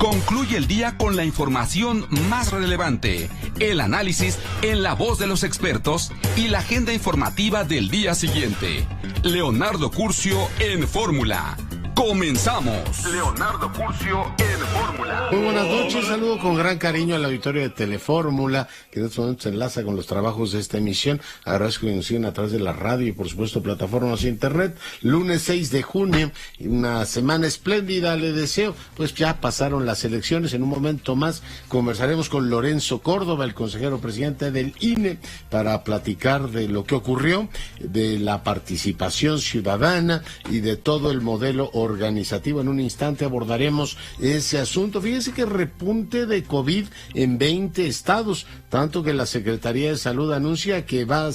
Concluye el día con la información más relevante, el análisis en la voz de los expertos y la agenda informativa del día siguiente. Leonardo Curcio en Fórmula. ¡Comenzamos! Leonardo Curcio en Fórmula. Muy buenas noches, saludo con gran cariño al auditorio de Telefórmula, que en estos momentos se enlaza con los trabajos de esta emisión. Agradezco que nos sigan a través de la radio y por supuesto plataformas de internet. Lunes 6 de junio, una semana espléndida le deseo, pues ya pasaron las elecciones. En un momento más conversaremos con Lorenzo Córdoba, el consejero presidente del INE, para platicar de lo que ocurrió, de la participación ciudadana y de todo el modelo organizativo. En un instante abordaremos ese asunto. Fíjese que repunte de COVID en 20 estados, tanto que la Secretaría de Salud anuncia que va a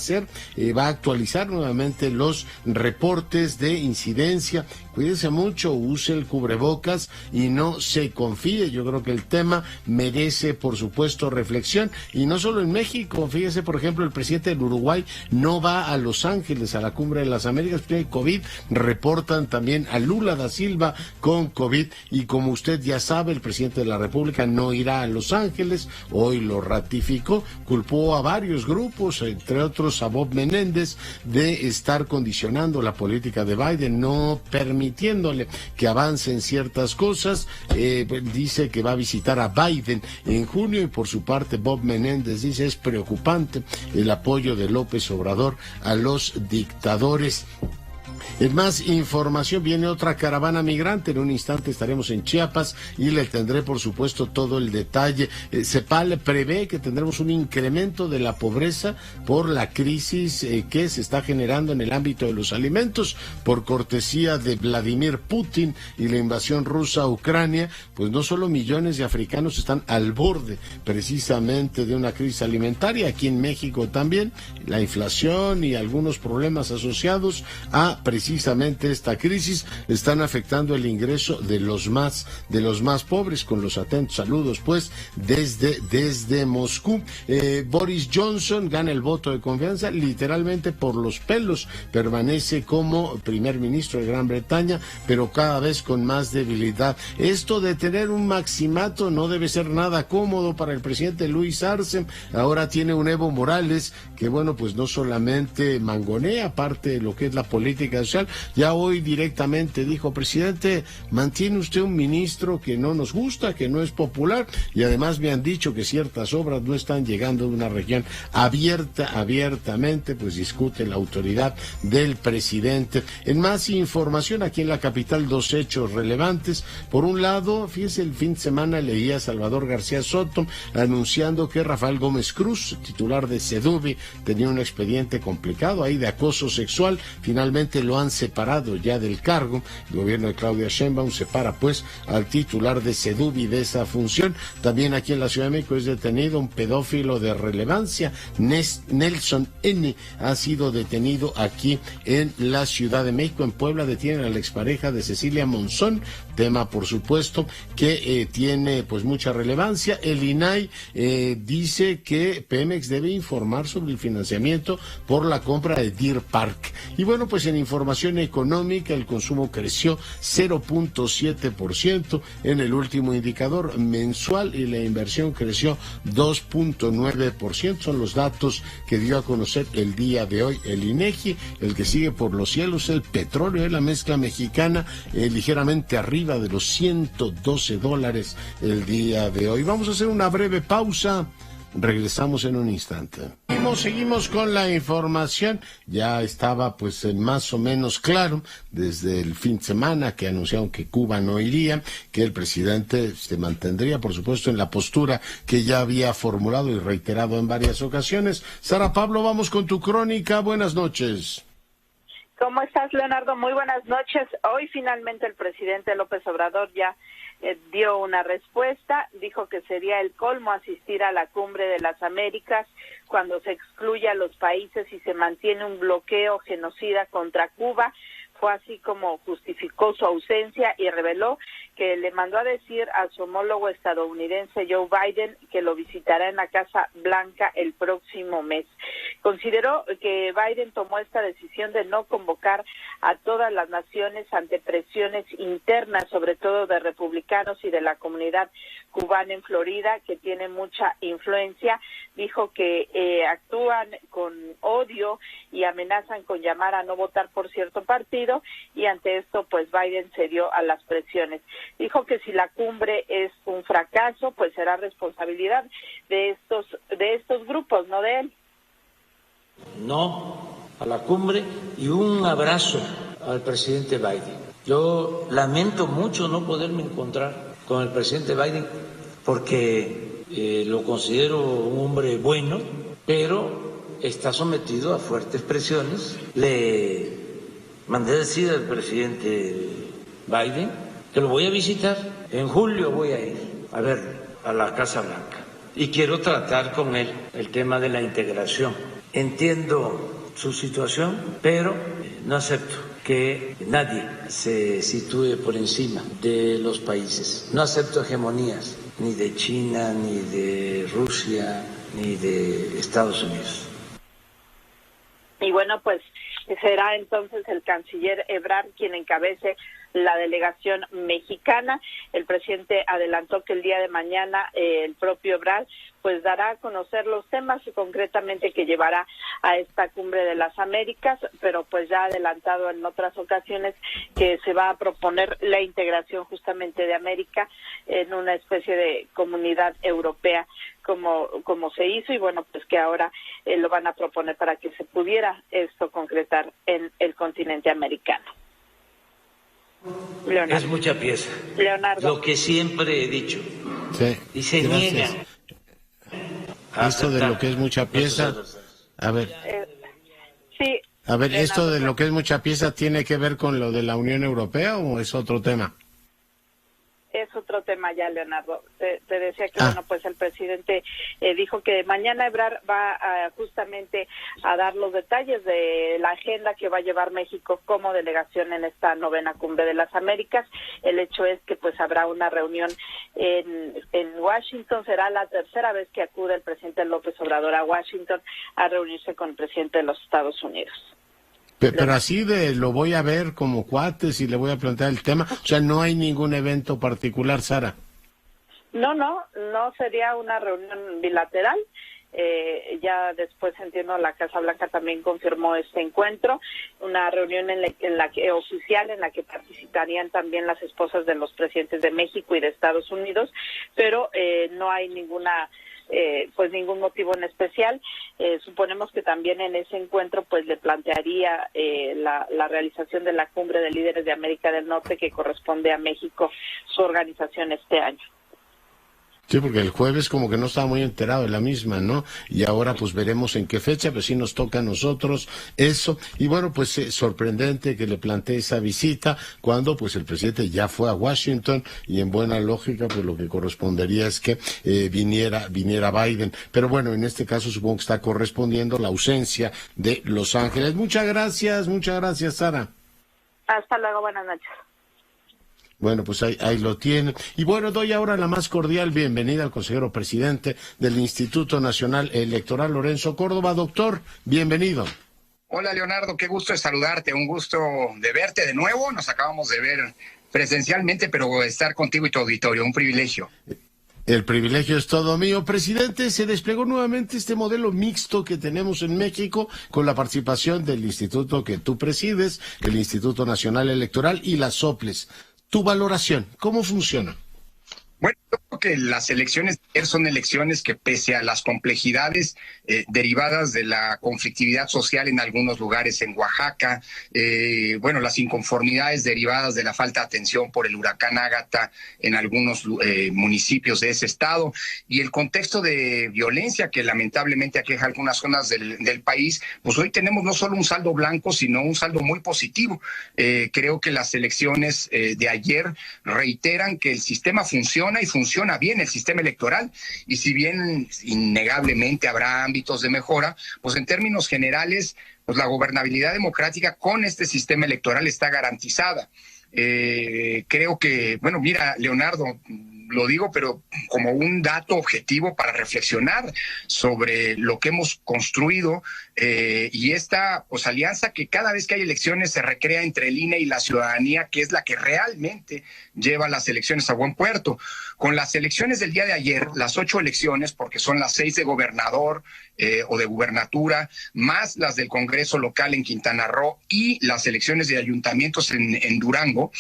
actualizar nuevamente los reportes de incidencia. Cuídese mucho, use el cubrebocas y no se confíe. Yo creo que el tema merece, por supuesto, reflexión. Y no solo en México. Fíjese, por ejemplo, el presidente del Uruguay no va a Los Ángeles, a la Cumbre de las Américas, tiene COVID. Reportan también a Lula da Silva con COVID. Y como usted ya sabe, el presidente de la República no irá a Los Ángeles. Hoy lo ratificó. Culpó a varios grupos, entre otros a Bob Menéndez, de estar condicionando la política de Biden, no permitiéndole que avancen ciertas cosas. Dice que va a visitar a Biden en junio y por su parte Bob Menéndez dice es preocupante el apoyo de López Obrador a los dictadores. En más información viene otra caravana migrante. En un instante estaremos en Chiapas y le tendré, por supuesto, todo el detalle. CEPAL prevé que tendremos un incremento de la pobreza por la crisis que se está generando en el ámbito de los alimentos por cortesía de Vladimir Putin y la invasión rusa a Ucrania. Pues no solo millones de africanos están al borde precisamente de una crisis alimentaria, aquí en México también, la inflación y algunos problemas asociados a precisamente esta crisis están afectando el ingreso de los más pobres. Con los atentos saludos pues desde Moscú. Boris Johnson gana el voto de confianza literalmente por los pelos, permanece como primer ministro de Gran Bretaña, pero cada vez con más debilidad. Esto de tener un maximato no debe ser nada cómodo para el presidente Luis Arce. Ahora tiene un Evo Morales que bueno, pues no solamente mangonea parte de lo que es la política social, ya hoy directamente dijo: presidente, mantiene usted un ministro que no nos gusta, que no es popular, y además me han dicho que ciertas obras no están llegando de una región abiertamente, pues discute la autoridad del presidente. En más información, aquí en la capital, dos hechos relevantes. Por un lado, fíjese, el fin de semana leía a Salvador García Soto anunciando que Rafael Gómez Cruz, titular de Seduvi, tenía un expediente complicado ahí de acoso sexual. Finalmente lo han separado ya del cargo. El gobierno de Claudia Sheinbaum separa pues al titular de Seduvi de esa función. También aquí en la Ciudad de México es detenido un pedófilo de relevancia. Nelson N. ha sido detenido aquí en la Ciudad de México. En Puebla detienen a la expareja de Cecilia Monzón, tema por supuesto que tiene pues mucha relevancia. El INAI dice que Pemex debe informar sobre el financiamiento por la compra de Deer Park. Y bueno, pues en información económica, el consumo creció 0.7% en el último indicador mensual y la inversión creció 2.9%. Son los datos que dio a conocer el día de hoy el INEGI. El que sigue por los cielos, el petróleo de la mezcla mexicana, ligeramente arriba de los $112 el día de hoy. Vamos a hacer una breve pausa. Regresamos en un instante. Seguimos con la información. Ya estaba pues más o menos claro desde el fin de semana que anunciaron que Cuba no iría, que el presidente se mantendría por supuesto en la postura que ya había formulado y reiterado en varias ocasiones. Sara Pablo, vamos con tu crónica. Buenas noches. ¿Cómo estás, Leonardo? Muy buenas noches. Hoy finalmente el presidente López Obrador ya dio una respuesta. Dijo que sería el colmo asistir a la Cumbre de las Américas cuando se excluye a los países y se mantiene un bloqueo genocida contra Cuba. Fue así como justificó su ausencia y reveló que le mandó a decir a su homólogo estadounidense Joe Biden que lo visitará en la Casa Blanca el próximo mes. Consideró que Biden tomó esta decisión de no convocar a todas las naciones ante presiones internas, sobre todo de republicanos y de la comunidad cubana en Florida, que tiene mucha influencia. Dijo que actúan con odio y amenazan con llamar a no votar por cierto partido, y ante esto pues Biden cedió a las presiones. Dijo que si la cumbre es un fracaso, pues será responsabilidad de estos grupos, no de él. No a la cumbre y un abrazo al presidente Biden. Yo lamento mucho no poderme encontrar con el presidente Biden porque lo considero un hombre bueno, pero está sometido a fuertes presiones. Le mandé decir al presidente Biden que lo voy a visitar. En julio voy a ir a ver a la Casa Blanca y quiero tratar con él el tema de la integración. Entiendo su situación, pero no acepto que nadie se sitúe por encima de los países. No acepto hegemonías, ni de China, ni de Rusia, ni de Estados Unidos. Y bueno, pues será entonces el canciller Ebrard quien encabece la delegación mexicana. El presidente adelantó que el día de mañana el propio Ebrard pues dará a conocer los temas concretamente que llevará a esta cumbre de las Américas, pero pues ya ha adelantado en otras ocasiones que se va a proponer la integración justamente de América en una especie de comunidad europea como se hizo, y bueno, pues que ahora lo van a proponer para que se pudiera esto concretar en el continente americano. Leonardo. Es mucha pieza. Leonardo. Lo que siempre he dicho. Sí, y se niegan. Esto de lo que es mucha pieza, a ver. Sí. A ver, ¿esto de lo que es mucha pieza tiene que ver con lo de la Unión Europea o es otro tema? Es otro tema ya, Leonardo. Te decía que, bueno, pues el presidente dijo que mañana Ebrard va justamente a dar los detalles de la agenda que va a llevar México como delegación en esta 9ª Cumbre de las Américas. El hecho es que pues habrá una reunión en Washington. Será la tercera vez que acude el presidente López Obrador a Washington a reunirse con el presidente de los Estados Unidos. Pero así de lo voy a ver como cuates y le voy a plantear el tema, o sea, no hay ningún evento particular, Sara. No sería una reunión bilateral. Ya después, entiendo, la Casa Blanca también confirmó este encuentro, una reunión en la que oficial, en la que participarían también las esposas de los presidentes de México y de Estados Unidos, pero no hay ninguna pues ningún motivo en especial. Suponemos que también en ese encuentro pues le plantearía la realización de la Cumbre de Líderes de América del Norte, que corresponde a México, su organización este año. Sí, porque el jueves como que no estaba muy enterado de la misma, ¿no? Y ahora pues veremos en qué fecha, pues sí nos toca a nosotros eso. Y bueno, pues sorprendente que le plantee esa visita cuando pues el presidente ya fue a Washington y en buena lógica pues lo que correspondería es que viniera Biden. Pero bueno, en este caso supongo que está correspondiendo la ausencia de Los Ángeles. Muchas gracias, Sara. Hasta luego, buenas noches. Bueno, pues ahí lo tienen. Y bueno, doy ahora la más cordial bienvenida al consejero presidente del Instituto Nacional Electoral, Lorenzo Córdoba. Doctor, bienvenido. Hola, Leonardo, qué gusto de saludarte, un gusto de verte de nuevo. Nos acabamos de ver presencialmente, pero estar contigo y tu auditorio, un privilegio. El privilegio es todo mío. Presidente, se desplegó nuevamente este modelo mixto que tenemos en México con la participación del instituto que tú presides, el Instituto Nacional Electoral y las OPLES. Tu valoración, ¿cómo funciona? Bueno, yo creo que las elecciones son elecciones que, pese a las complejidades derivadas de la conflictividad social en algunos lugares en Oaxaca, las inconformidades derivadas de la falta de atención por el huracán Ágata en algunos municipios de ese estado y el contexto de violencia que lamentablemente aqueja algunas zonas del país, pues hoy tenemos no solo un saldo blanco, sino un saldo muy positivo. Creo que las elecciones de ayer reiteran que el sistema funciona y funciona bien el sistema electoral, y si bien innegablemente habrá ámbitos de mejora, pues en términos generales, pues la gobernabilidad democrática con este sistema electoral está garantizada. Creo que, bueno, mira, Leonardo, lo digo, pero como un dato objetivo para reflexionar sobre lo que hemos construido y esta pues, alianza que cada vez que hay elecciones se recrea entre el INE y la ciudadanía, que es la que realmente lleva las elecciones a buen puerto. Con las elecciones del día de ayer, las 8 elecciones, porque son las 6 de gobernador o de gubernatura, más las del Congreso local en Quintana Roo y las elecciones de ayuntamientos en Durango,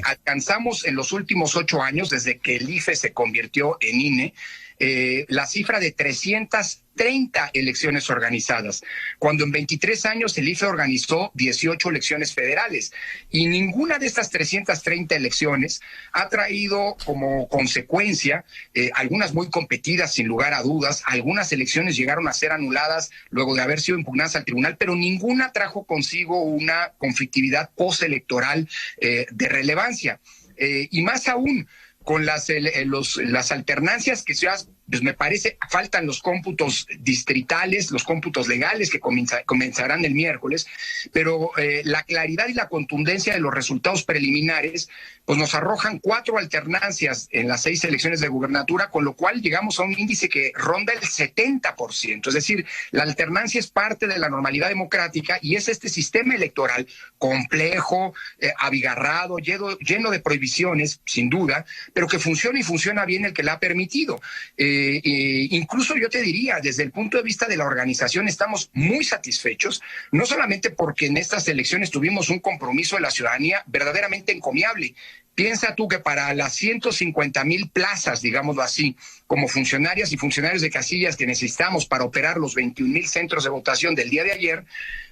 alcanzamos en los últimos 8 años, desde que el IFE se convirtió en INE, la cifra de 330 elecciones organizadas, cuando en 23 años el IFE organizó 18 elecciones federales, y ninguna de estas 330 elecciones ha traído como consecuencia, algunas muy competidas sin lugar a dudas, algunas elecciones llegaron a ser anuladas luego de haber sido impugnadas al tribunal, pero ninguna trajo consigo una conflictividad postelectoral de relevancia, y más aún, con las alternancias que pues me parece faltan los cómputos distritales, los cómputos legales que comenzarán el miércoles, pero la claridad y la contundencia de los resultados preliminares pues nos arrojan 4 alternancias en las 6 elecciones de gubernatura, con lo cual llegamos a un índice que ronda el 70%, es decir, la alternancia es parte de la normalidad democrática y es este sistema electoral complejo, abigarrado, lleno de prohibiciones, sin duda, pero que funciona y funciona bien el que la ha permitido. Incluso yo te diría, desde el punto de vista de la organización, estamos muy satisfechos, no solamente porque en estas elecciones tuvimos un compromiso de la ciudadanía verdaderamente encomiable. Piensa tú que para las 150,000 plazas, digámoslo así, como funcionarias y funcionarios de casillas que necesitamos para operar los 21,000 centros de votación del día de ayer,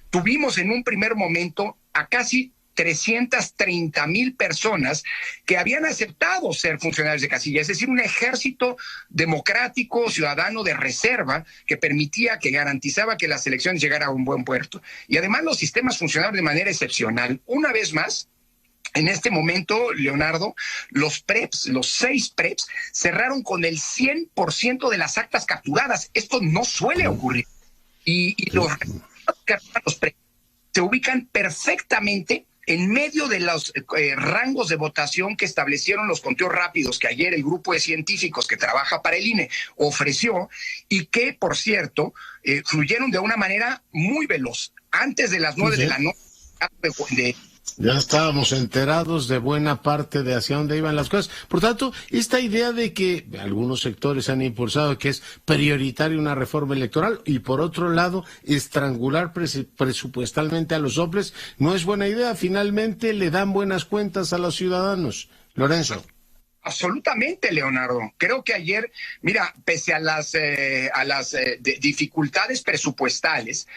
tuvimos en un primer momento a casi 330,000 personas que habían aceptado ser funcionarios de casilla, es decir, un ejército democrático, ciudadano de reserva que permitía, que garantizaba que las elecciones llegaran a un buen puerto. Y además los sistemas funcionaron de manera excepcional. Una vez más, en este momento, Leonardo, los 6 PREPs, cerraron con el 100% de las actas capturadas. Esto no suele ocurrir. Y los PREPs se ubican perfectamente en medio de los rangos de votación que establecieron los conteos rápidos que ayer el grupo de científicos que trabaja para el INE ofreció y que, por cierto, fluyeron de una manera muy veloz. Antes de las 9 de la noche ya estábamos enterados de buena parte de hacia dónde iban las cosas. Por tanto, esta idea de que algunos sectores han impulsado que es prioritaria una reforma electoral y por otro lado estrangular presupuestalmente a los soples no es buena idea. Finalmente le dan buenas cuentas a los ciudadanos. Lorenzo. Absolutamente, Leonardo. Creo que ayer, mira, pese a las dificultades presupuestales,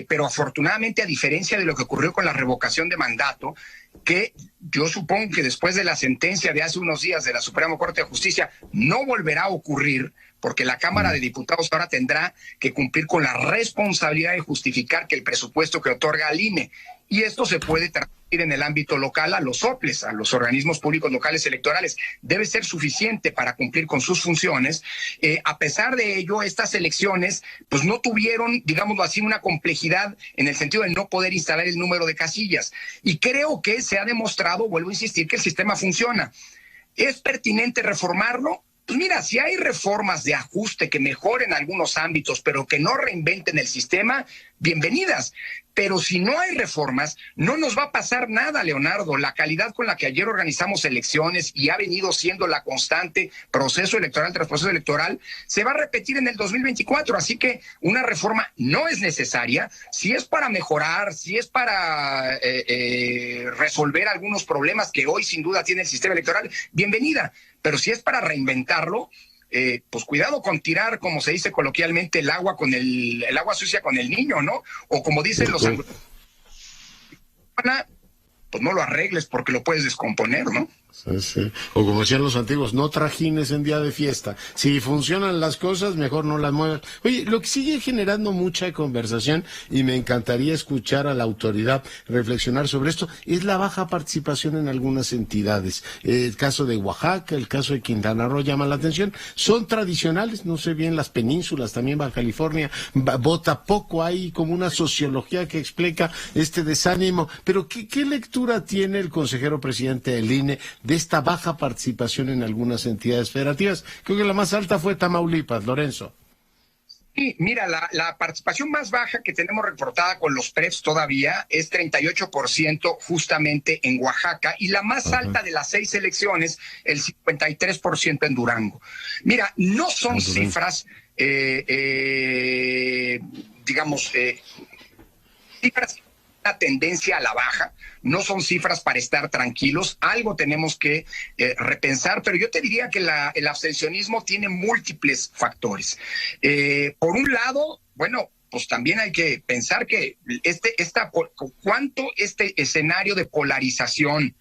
pero afortunadamente, a diferencia de lo que ocurrió con la revocación de mandato, que yo supongo que después de la sentencia de hace unos días de la Suprema Corte de Justicia no volverá a ocurrir, porque la Cámara de Diputados ahora tendrá que cumplir con la responsabilidad de justificar que el presupuesto que otorga al INE, y esto se puede traducir en el ámbito local a los soples, a los organismos públicos locales electorales, debe ser suficiente para cumplir con sus funciones. A pesar de ello, estas elecciones pues no tuvieron, digámoslo así, una complejidad en el sentido de no poder instalar el número de casillas, y creo que se ha demostrado, vuelvo a insistir, que el sistema funciona. ¿Es pertinente reformarlo? Pues mira, si hay reformas de ajuste que mejoren algunos ámbitos, pero que no reinventen el sistema, bienvenidas. Pero si no hay reformas, no nos va a pasar nada, Leonardo. La calidad con la que ayer organizamos elecciones y ha venido siendo la constante proceso electoral tras proceso electoral, se va a repetir en el 2024. Así que una reforma no es necesaria. Si es para mejorar, si es para resolver algunos problemas que hoy sin duda tiene el sistema electoral, bienvenida. Pero si es para reinventarlo, pues cuidado con tirar, como se dice coloquialmente, el agua sucia con el niño, ¿no? O como dicen los anglosajones, pues no lo arregles porque lo puedes descomponer, ¿no? Sí, sí. O como decían los antiguos, no trajines en día de fiesta. Si funcionan las cosas, mejor no las muevas. Oye, lo que sigue generando mucha conversación, y me encantaría escuchar a la autoridad reflexionar sobre esto, es la baja participación en algunas entidades. El caso de Oaxaca, el caso de Quintana Roo llama la atención. Son tradicionales, no sé bien, las penínsulas, también Baja California, vota poco. Hay como una sociología que explica este desánimo. Pero ¿qué lectura tiene el consejero presidente del INE de esta baja participación en algunas entidades federativas? Creo que la más alta fue Tamaulipas, Lorenzo. Sí, mira, la participación más baja que tenemos reportada con los PREPs todavía es 38% justamente en Oaxaca, y la más alta de las 6 elecciones, el 53% en Durango. Mira, no son cifras, digamos, cifras, una tendencia a la baja, no son cifras para estar tranquilos, algo tenemos que repensar, pero yo te diría que el abstencionismo tiene múltiples factores. Por un lado, bueno, pues también hay que pensar que cuánto este escenario de polarización,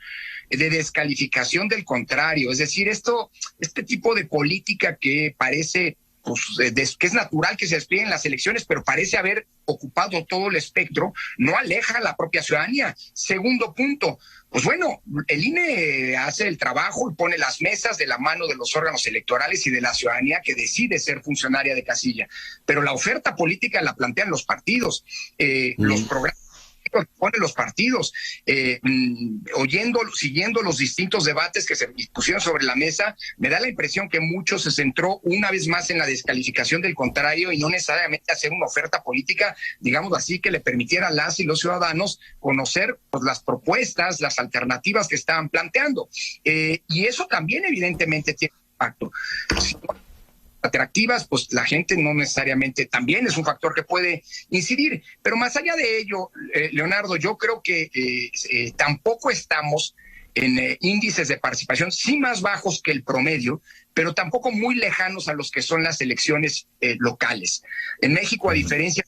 de descalificación del contrario, es decir, este tipo de política que parece, pues, que es natural que se despliegue en las elecciones, pero parece haber ocupado todo el espectro, no aleja a la propia ciudadanía. Segundo punto, pues bueno, el INE hace el trabajo y pone las mesas de la mano de los órganos electorales y de la ciudadanía que decide ser funcionaria de casilla, pero la oferta política la plantean los partidos, los programas que ponen los partidos, siguiendo los distintos debates que se pusieron sobre la mesa, me da la impresión que mucho se centró una vez más en la descalificación del contrario y no necesariamente hacer una oferta política, digamos así, que le permitiera a las y los ciudadanos conocer, pues, las propuestas, las alternativas que estaban planteando. Y eso también evidentemente tiene impacto. Si atractivas, pues la gente no necesariamente también es un factor que puede incidir. Pero más allá de ello, Leonardo, yo creo que tampoco estamos en índices de participación, sí más bajos que el promedio, pero tampoco muy lejanos a los que son las elecciones locales. En México, a diferencia,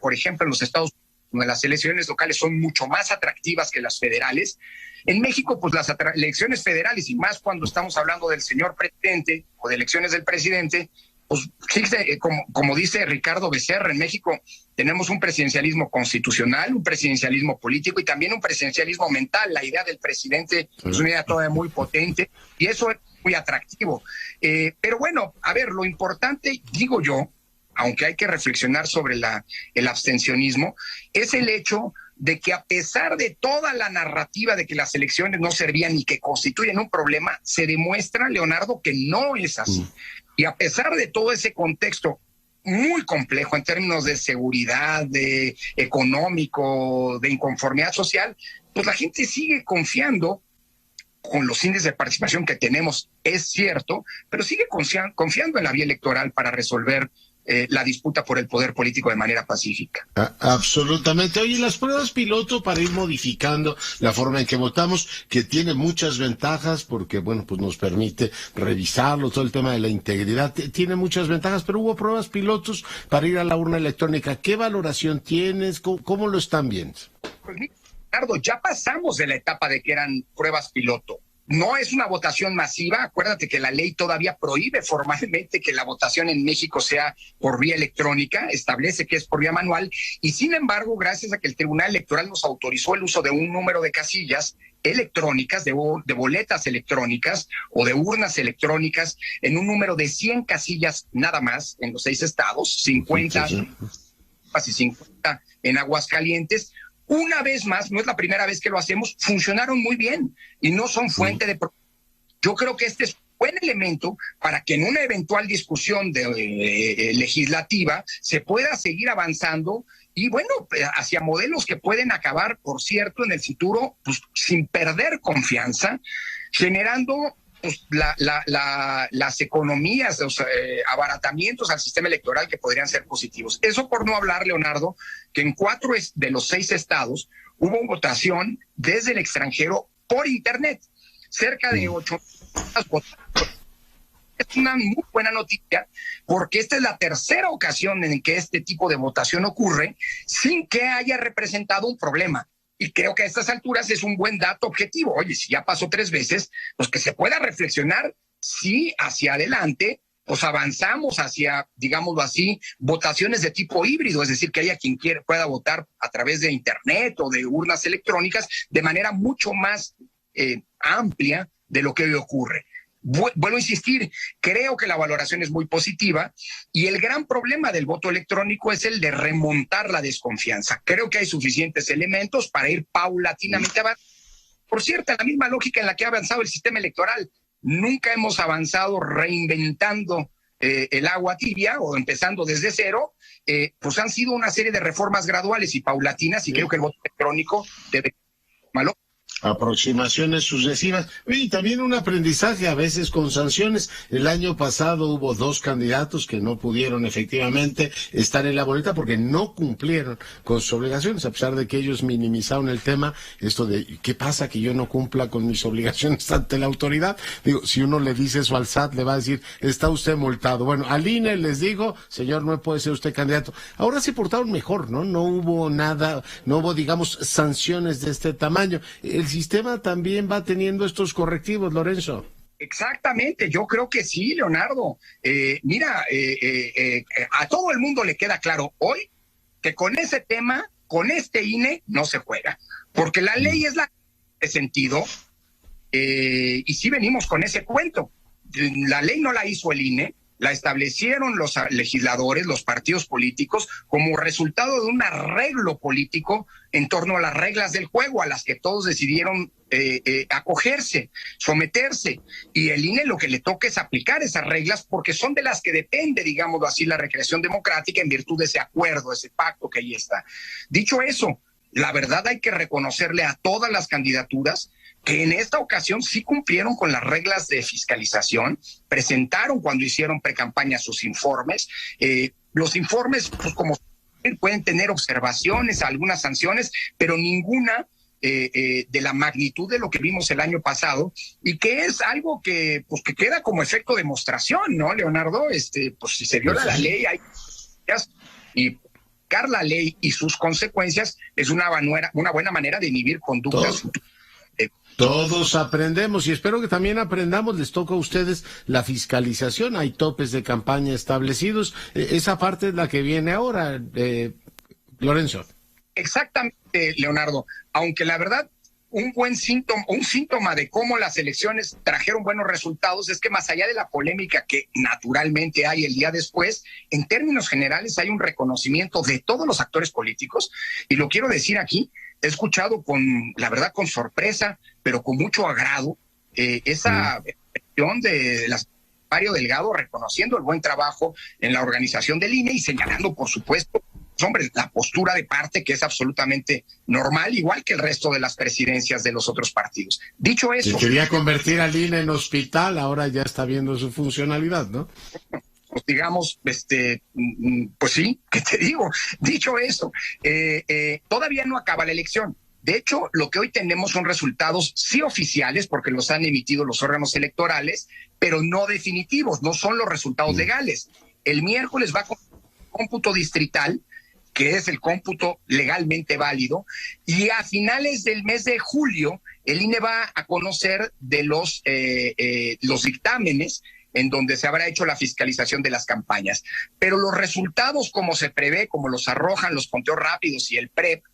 por ejemplo, en los Estados Unidos, donde las elecciones locales son mucho más atractivas que las federales, en México, pues las elecciones federales, y más cuando estamos hablando del señor presidente o de elecciones del presidente, pues fíjese, como dice Ricardo Becerra, en México tenemos un presidencialismo constitucional, un presidencialismo político y también un presidencialismo mental. La idea del presidente es una idea todavía muy potente y eso es muy atractivo. Pero bueno, a ver, lo importante, digo yo, aunque hay que reflexionar sobre el abstencionismo, es el hecho de que a pesar de toda la narrativa de que las elecciones no servían y que constituyen un problema, se demuestra, Leonardo, que no es así. Y a pesar de todo ese contexto muy complejo en términos de seguridad, de económico, de inconformidad social, pues la gente sigue confiando con los índices de participación que tenemos, es cierto, pero sigue confiando en la vía electoral para resolver la disputa por el poder político de manera pacífica. Absolutamente. Oye, las pruebas piloto para ir modificando la forma en que votamos, que tiene muchas ventajas porque, bueno, pues nos permite revisarlo, todo el tema de la integridad, tiene muchas ventajas, pero hubo pruebas pilotos para ir a la urna electrónica. ¿Qué valoración tienes? ¿Cómo lo están viendo? Pues mira, Ricardo, ya pasamos de la etapa de que eran pruebas piloto. No es una votación masiva, acuérdate que la ley todavía prohíbe formalmente que la votación en México sea por vía electrónica, establece que es por vía manual, y sin embargo, gracias a que el Tribunal Electoral nos autorizó el uso de un número de casillas electrónicas, de boletas electrónicas o de urnas electrónicas, en un número de 100 casillas nada más en los 6 estados, 50 y 50 en Aguascalientes. Una vez más, no es la primera vez que lo hacemos, funcionaron muy bien y no son fuente de... Yo creo que este es un buen elemento para que en una eventual discusión legislativa se pueda seguir avanzando y, bueno, hacia modelos que pueden acabar, por cierto, en el futuro, pues, sin perder confianza, generando pues, las economías, los abaratamientos al sistema electoral que podrían ser positivos. Eso por no hablar, Leonardo, que en 4 de los 6 estados hubo votación desde el extranjero por Internet. Cerca de 8 votaciones. Es una muy buena noticia porque esta es la tercera ocasión en que este tipo de votación ocurre sin que haya representado un problema. Y creo que a estas alturas es un buen dato objetivo. Oye, si ya pasó 3 veces, pues que se pueda reflexionar si hacia adelante pues avanzamos hacia, digámoslo así, votaciones de tipo híbrido, es decir, que haya quien pueda votar a través de Internet o de urnas electrónicas de manera mucho más amplia de lo que hoy ocurre. Vuelvo a insistir, creo que la valoración es muy positiva y el gran problema del voto electrónico es el de remontar la desconfianza. Creo que hay suficientes elementos para ir paulatinamente avanzando. Por cierto, en la misma lógica en la que ha avanzado el sistema electoral, nunca hemos avanzado reinventando el agua tibia o empezando desde cero, pues han sido una serie de reformas graduales y paulatinas y creo que el voto electrónico debe malo. Aproximaciones sucesivas y también un aprendizaje a veces con sanciones. El año pasado hubo 2 candidatos que no pudieron efectivamente estar en la boleta porque no cumplieron con sus obligaciones, a pesar de que ellos minimizaron el tema, esto de ¿qué pasa que yo no cumpla con mis obligaciones ante la autoridad? Digo, si uno le dice eso al SAT, le va a decir, está usted multado. Bueno, al INE les digo, señor, no puede ser usted candidato. Ahora se portaron mejor, ¿no? No hubo nada, no hubo, digamos, sanciones de este tamaño. El sistema también va teniendo estos correctivos, Lorenzo. Exactamente, yo creo que sí, Leonardo. Mira, a todo el mundo le queda claro hoy que con ese tema, con este INE, no se juega, porque la ley es la de sentido, y sí venimos con ese cuento. La ley no la hizo el INE, la establecieron los legisladores, los partidos políticos, como resultado de un arreglo político en torno a las reglas del juego, a las que todos decidieron acogerse, someterse. Y el INE lo que le toca es aplicar esas reglas porque son de las que depende, digámoslo así, la recreación democrática en virtud de ese acuerdo, ese pacto que ahí está. Dicho eso, la verdad hay que reconocerle a todas las candidaturas que en esta ocasión sí cumplieron con las reglas de fiscalización, presentaron cuando hicieron precampaña sus informes. Los informes, pues como pueden tener observaciones, algunas sanciones, pero ninguna de la magnitud de lo que vimos el año pasado, y que es algo que, pues, que queda como efecto demostración, ¿no, Leonardo? Pues si se viola la ley, hay y la ley y sus consecuencias es una buena manera de inhibir conductas futuras. Todos aprendemos y espero que también aprendamos. Les toca a ustedes la fiscalización. Hay topes de campaña establecidos. Esa parte es la que viene ahora, Lorenzo. Exactamente, Leonardo. Aunque la verdad, un síntoma de cómo las elecciones trajeron buenos resultados es que más allá de la polémica que naturalmente hay el día después, en términos generales hay un reconocimiento de todos los actores políticos, y lo quiero decir aquí. He escuchado la verdad con sorpresa, pero con mucho agrado, esa expresión de Mario Delgado reconociendo el buen trabajo en la organización del INE y señalando, por supuesto, hombre, la postura de parte que es absolutamente normal, igual que el resto de las presidencias de los otros partidos. Dicho eso... Se quería convertir al INE en hospital, ahora ya está viendo su funcionalidad, ¿no? Pues digamos, pues sí, ¿qué te digo? Dicho eso, todavía no acaba la elección. De hecho, lo que hoy tenemos son resultados sí oficiales, porque los han emitido los órganos electorales, pero no definitivos, no son los resultados legales. El miércoles va con cómputo distrital, que es el cómputo legalmente válido, y a finales del mes de julio, el INE va a conocer de los dictámenes en donde se habrá hecho la fiscalización de las campañas. Pero los resultados, como se prevé, como los arrojan los conteos rápidos y el PREP,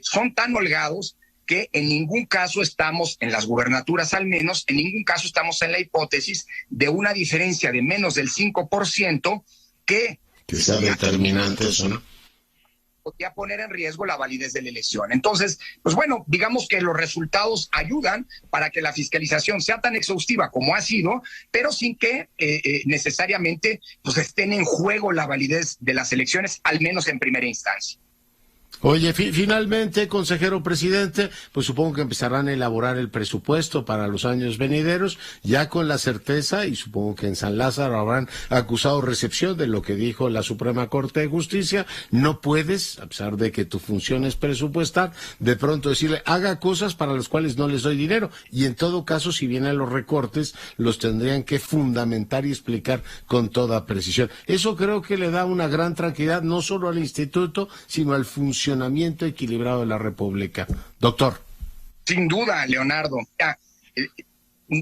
son tan holgados que en ningún caso estamos, en las gubernaturas al menos, en ningún caso estamos en la hipótesis de una diferencia de menos del 5% que sea determinante eso, ¿no? Podría poner en riesgo la validez de la elección. Entonces, pues bueno, digamos que los resultados ayudan para que la fiscalización sea tan exhaustiva como ha sido, pero sin que necesariamente pues estén en juego la validez de las elecciones, al menos en primera instancia. Oye, finalmente, consejero presidente, pues supongo que empezarán a elaborar el presupuesto para los años venideros, ya con la certeza, y supongo que en San Lázaro habrán acusado recepción de lo que dijo la Suprema Corte de Justicia. No puedes, a pesar de que tu función es presupuestar, de pronto decirle, haga cosas para las cuales no les doy dinero, y en todo caso, si vienen los recortes, los tendrían que fundamentar y explicar con toda precisión. Eso creo que le da una gran tranquilidad, no solo al instituto, sino al funcionario funcionamiento equilibrado de la República. Doctor. Sin duda, Leonardo.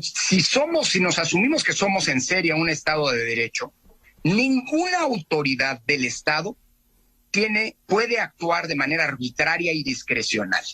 Si nos asumimos que somos en serio un Estado de Derecho, ninguna autoridad del Estado puede actuar de manera arbitraria y discrecional.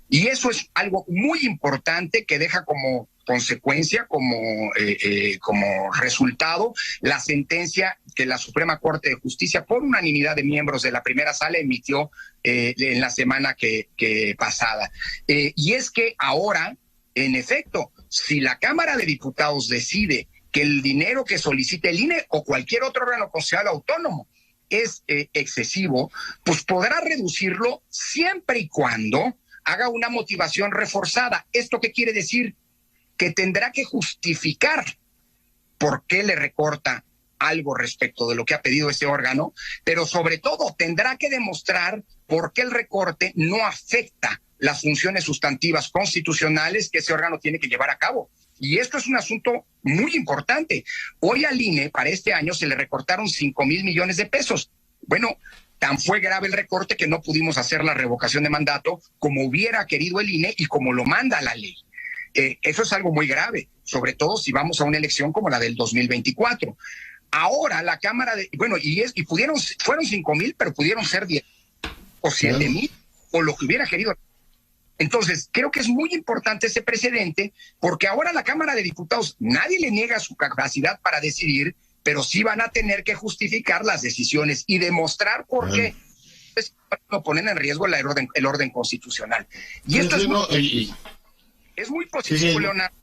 Y eso es algo muy importante que deja como consecuencia, como resultado, la sentencia que la Suprema Corte de Justicia, por unanimidad de miembros de la primera sala, emitió en la semana que pasada. Y es que ahora, en efecto, si la Cámara de Diputados decide que el dinero que solicite el INE o cualquier otro órgano considerado autónomo es excesivo, pues podrá reducirlo siempre y cuando haga una motivación reforzada. ¿Esto qué quiere decir? Que tendrá que justificar por qué le recorta algo respecto de lo que ha pedido ese órgano, pero sobre todo tendrá que demostrar por qué el recorte no afecta las funciones sustantivas constitucionales que ese órgano tiene que llevar a cabo. Y esto es un asunto muy importante. Hoy al INE para este año se le recortaron 5,000 millones de pesos. Bueno, tan fue grave el recorte que no pudimos hacer la revocación de mandato como hubiera querido el INE y como lo manda la ley. Eso es algo muy grave, sobre todo si vamos a una elección como la del 2024. Ahora la Cámara fueron 5,000, pero pudieron ser 10 o 7,000 o lo que hubiera querido. Entonces, creo que es muy importante ese precedente, porque ahora la Cámara de Diputados, nadie le niega su capacidad para decidir, pero sí van a tener que justificar las decisiones y demostrar por qué no ponen en riesgo el orden constitucional. Y esto es muy positivo, Leonardo,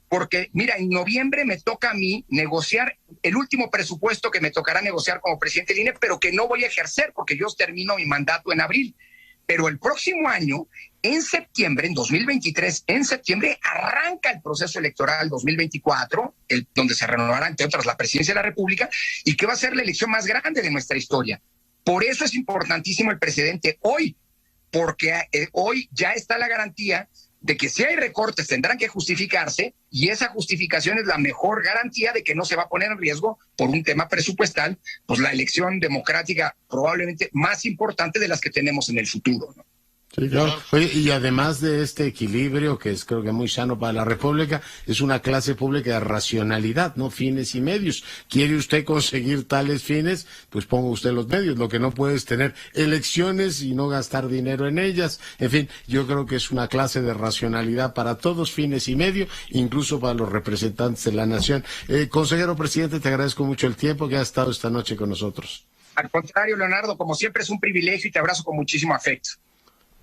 porque mira, en noviembre me toca a mí negociar el último presupuesto que me tocará negociar como presidente del INE, pero que no voy a ejercer porque yo termino mi mandato en abril. Pero el próximo año, en septiembre, en 2023, en septiembre, arranca el proceso electoral 2024, donde se renovará, entre otras, la presidencia de la República, y que va a ser la elección más grande de nuestra historia. Por eso es importantísimo el precedente hoy, porque hoy ya está la garantía de que si hay recortes tendrán que justificarse, y esa justificación es la mejor garantía de que no se va a poner en riesgo por un tema presupuestal, pues la elección democrática probablemente más importante de las que tenemos en el futuro, ¿no? Sí, claro. Oye, y además de este equilibrio, que es creo que muy sano para la República, es una clase pública de racionalidad, no fines y medios. ¿Quiere usted conseguir tales fines? Pues ponga usted los medios. Lo que no puede es tener elecciones y no gastar dinero en ellas. En fin, yo creo que es una clase de racionalidad para todos, fines y medios, incluso para los representantes de la nación. Consejero presidente, te agradezco mucho el tiempo que has estado esta noche con nosotros. Al contrario, Leonardo, como siempre es un privilegio y te abrazo con muchísimo afecto.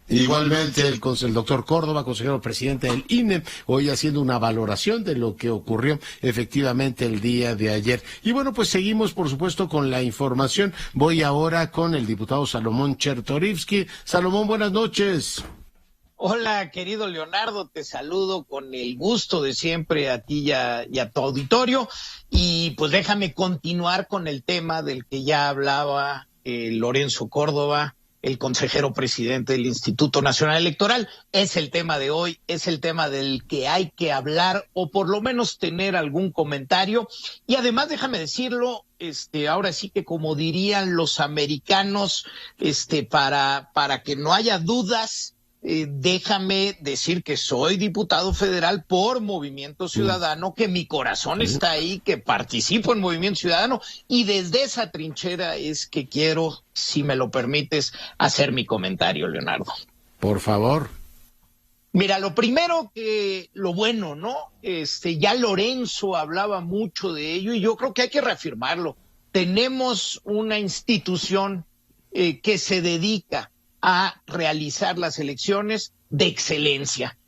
Igualmente el doctor Córdoba, consejero presidente del INE, hoy haciendo una valoración de lo que ocurrió efectivamente el día de ayer. Y bueno, pues seguimos por supuesto con la información. Voy ahora con el diputado Salomón Chertorivsky. Salomón, buenas noches. Hola, querido Leonardo, te saludo con el gusto de siempre a ti y a tu auditorio. Y pues déjame continuar con el tema del que ya hablaba Lorenzo Córdoba, el consejero presidente del Instituto Nacional Electoral. Es el tema de hoy, es el tema del que hay que hablar o por lo menos tener algún comentario. Y además, déjame decirlo, ahora sí que como dirían los americanos, para que no haya dudas, déjame decir que soy diputado federal por Movimiento Ciudadano, que mi corazón está ahí, que participo en Movimiento Ciudadano, y desde esa trinchera es que quiero, si me lo permites, hacer mi comentario, Leonardo. Por favor. Mira, lo primero lo bueno, ¿no? Ya Lorenzo hablaba mucho de ello y yo creo que hay que reafirmarlo. Tenemos una institución que se dedica a realizar las elecciones de excelencia.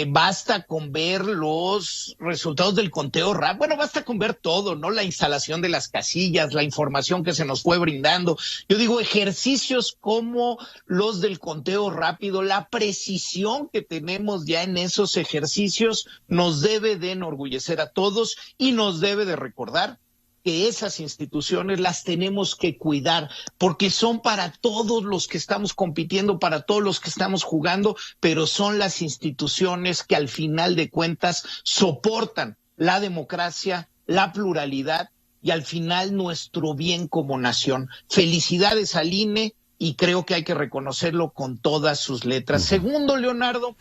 Basta con ver los resultados del conteo rápido. Bueno, basta con ver todo, ¿no? La instalación de las casillas, la información que se nos fue brindando. Yo digo, ejercicios como los del conteo rápido, la precisión que tenemos ya en esos ejercicios nos debe de enorgullecer a todos y nos debe de recordar que esas instituciones las tenemos que cuidar, porque son para todos los que estamos compitiendo, para todos los que estamos jugando, pero son las instituciones que al final de cuentas soportan la democracia, la pluralidad y al final nuestro bien como nación. Felicidades al INE y creo que hay que reconocerlo con todas sus letras. Segundo, Leonardo,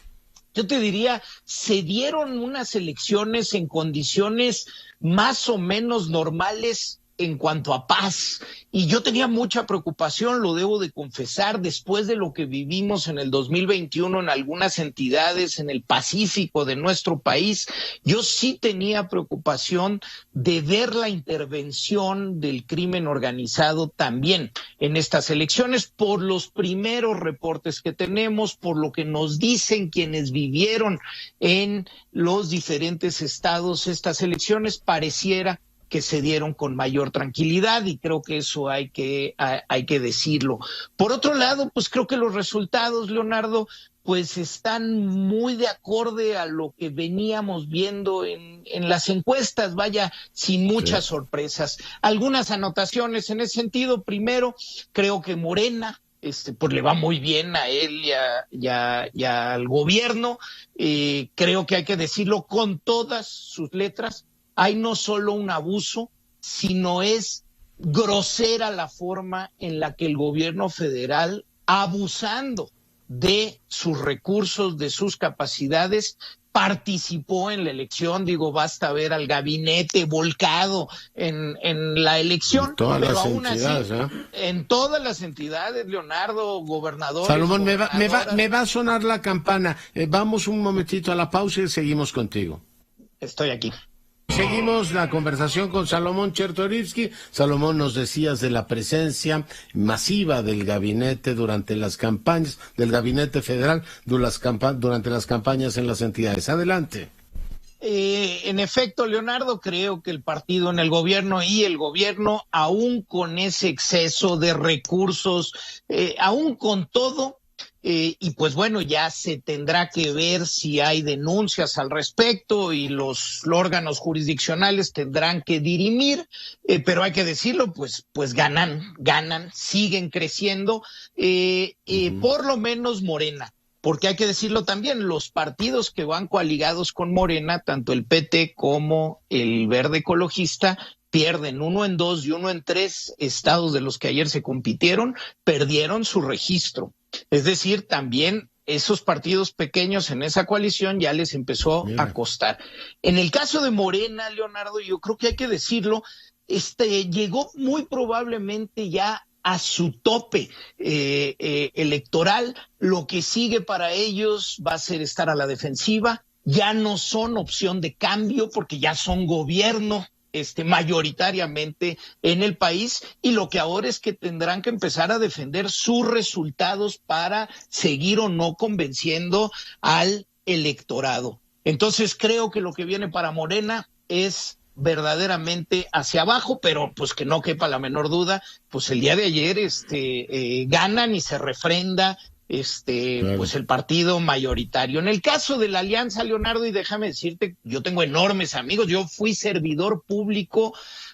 yo te diría, se dieron unas elecciones en condiciones más o menos normales en cuanto a paz, y yo tenía mucha preocupación, lo debo de confesar, después de lo que vivimos en el 2021 en algunas entidades en el Pacífico de nuestro país. Yo sí tenía preocupación de ver la intervención del crimen organizado también en estas elecciones, por los primeros reportes que tenemos, por lo que nos dicen quienes vivieron en los diferentes estados. Estas elecciones pareciera que se dieron con mayor tranquilidad, y creo que eso hay que decirlo. Por otro lado, pues creo que los resultados, Leonardo, pues están muy de acorde a lo que veníamos viendo en las encuestas, vaya, sin muchas sorpresas. Algunas anotaciones en ese sentido. Primero, creo que Morena, pues le va muy bien a él y al gobierno. Creo que hay que decirlo con todas sus letras. Hay no solo un abuso, sino es grosera la forma en la que el gobierno federal, abusando de sus recursos, de sus capacidades, participó en la elección. Digo, basta ver al gabinete volcado en la elección. En todas las entidades, así, en todas las entidades, Leonardo, gobernadores. Salomón, me va a sonar la campana. Vamos un momentito a la pausa y seguimos contigo. Estoy aquí. Seguimos la conversación con Salomón Chertorivsky. Salomón, nos decías de la presencia masiva del gabinete durante las campañas, del gabinete federal durante las campañas en las entidades. Adelante. En efecto, Leonardo, creo que el partido en el gobierno y el gobierno, aún con ese exceso de recursos, aún con todo, y pues bueno, ya se tendrá que ver si hay denuncias al respecto y los órganos jurisdiccionales tendrán que dirimir, pero hay que decirlo, pues ganan, siguen creciendo, por lo menos Morena. Porque hay que decirlo también, los partidos que van coaligados con Morena, tanto el PT como el Verde Ecologista, pierden 1 en 2 y 1 en 3 estados de los que ayer se compitieron, perdieron su registro. Es decir, también esos partidos pequeños en esa coalición ya les empezó a costar. En el caso de Morena, Leonardo, yo creo que hay que decirlo, llegó muy probablemente ya a su tope electoral. Lo que sigue para ellos va a ser estar a la defensiva. Ya no son opción de cambio porque ya son gobierno mayoritariamente en el país, y lo que ahora es que tendrán que empezar a defender sus resultados para seguir o no convenciendo al electorado. Entonces creo que lo que viene para Morena es verdaderamente hacia abajo, pero pues que no quepa la menor duda, pues el día de ayer ganan y se refrenda claro, pues el partido mayoritario. En el caso de la alianza, Leonardo, y déjame decirte, yo tengo enormes amigos, yo fui servidor público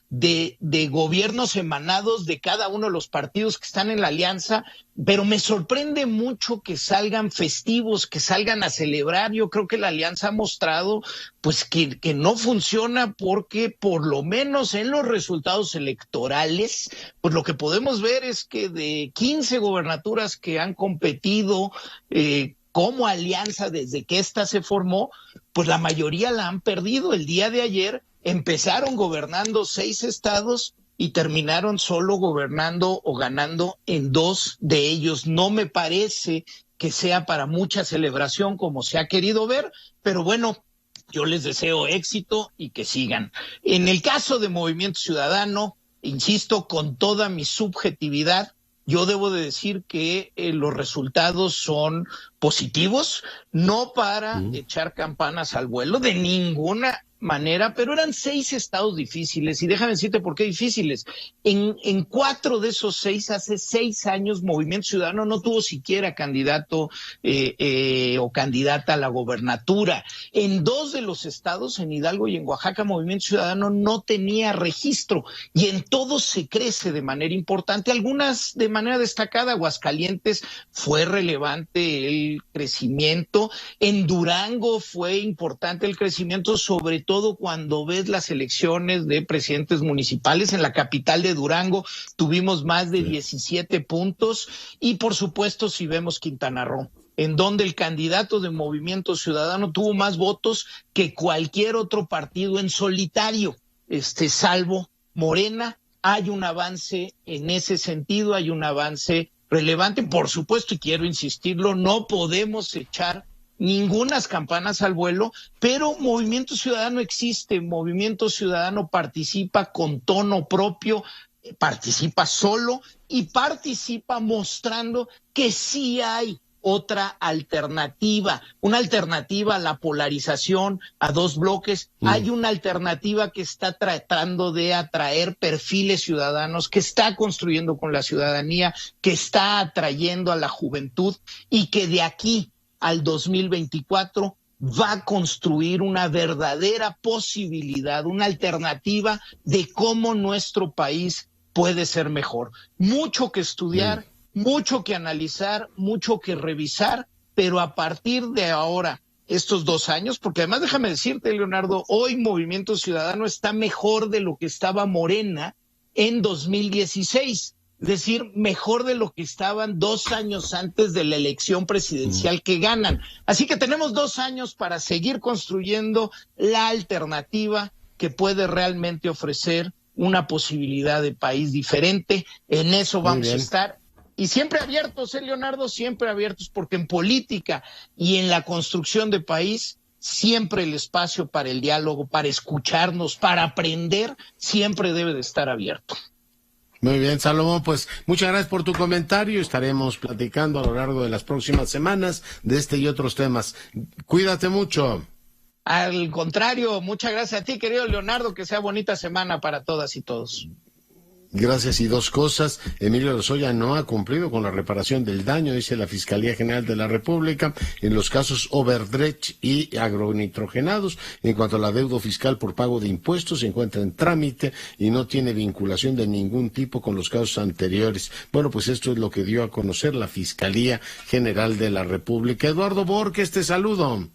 de gobiernos emanados de cada uno de los partidos que están en la alianza, pero me sorprende mucho que salgan festivos, que salgan a celebrar. Yo creo que la alianza ha mostrado pues que no funciona, porque por lo menos en los resultados electorales, pues lo que podemos ver es que de 15 gobernaturas que han competido como alianza desde que esta se formó, pues la mayoría la han perdido. El día de ayer empezaron gobernando 6 estados y terminaron solo gobernando o ganando en 2 de ellos. No me parece que sea para mucha celebración como se ha querido ver, pero bueno, yo les deseo éxito y que sigan. En el caso de Movimiento Ciudadano, insisto, con toda mi subjetividad, yo debo de decir que los resultados son positivos, no para echar campanas al vuelo de ninguna manera, pero eran 6 estados difíciles, y déjame decirte por qué difíciles. En 4 de esos 6, hace 6 años, Movimiento Ciudadano no tuvo siquiera candidato o candidata a la gobernatura. En 2 de los estados, en Hidalgo y en Oaxaca, Movimiento Ciudadano no tenía registro, y en todos se crece de manera importante, algunas de manera destacada. Aguascalientes fue relevante el crecimiento, en Durango fue importante el crecimiento, sobre todo cuando ves las elecciones de presidentes municipales. En la capital de Durango tuvimos más de 17 puntos, y por supuesto si vemos Quintana Roo, en donde el candidato de Movimiento Ciudadano tuvo más votos que cualquier otro partido en solitario, salvo Morena. Hay un avance en ese sentido, hay un avance relevante, por supuesto, y quiero insistirlo, no podemos echar ningunas campanas al vuelo, pero Movimiento Ciudadano existe, Movimiento Ciudadano participa con tono propio, participa solo y participa mostrando que sí hay otra alternativa, una alternativa a la polarización, a dos bloques. Hay una alternativa que está tratando de atraer perfiles ciudadanos, que está construyendo con la ciudadanía, que está atrayendo a la juventud, y que de aquí al 2024 va a construir una verdadera posibilidad, una alternativa de cómo nuestro país puede ser mejor. Mucho que estudiar, mucho que analizar, mucho que revisar, pero a partir de ahora, estos 2 años, porque además déjame decirte, Leonardo, hoy Movimiento Ciudadano está mejor de lo que estaba Morena en 2016, es decir, mejor de lo que estaban 2 años antes de la elección presidencial que ganan. Así que tenemos 2 años para seguir construyendo la alternativa que puede realmente ofrecer una posibilidad de país diferente. En eso vamos a estar. Y siempre abiertos, Leonardo, siempre abiertos, porque en política y en la construcción de país, siempre el espacio para el diálogo, para escucharnos, para aprender, siempre debe de estar abierto. Muy bien, Salomón, pues muchas gracias por tu comentario. Estaremos platicando a lo largo de las próximas semanas de este y otros temas. Cuídate mucho. Al contrario, muchas gracias a ti, querido Leonardo, que sea bonita semana para todas y todos. Gracias. Y 2 cosas. Emilio Lozoya no ha cumplido con la reparación del daño, dice la Fiscalía General de la República, en los casos Overdrecht y agronitrogenados. En cuanto a la deuda fiscal por pago de impuestos, se encuentra en trámite y no tiene vinculación de ningún tipo con los casos anteriores. Bueno, pues esto es lo que dio a conocer la Fiscalía General de la República. Eduardo Borges, te saludo.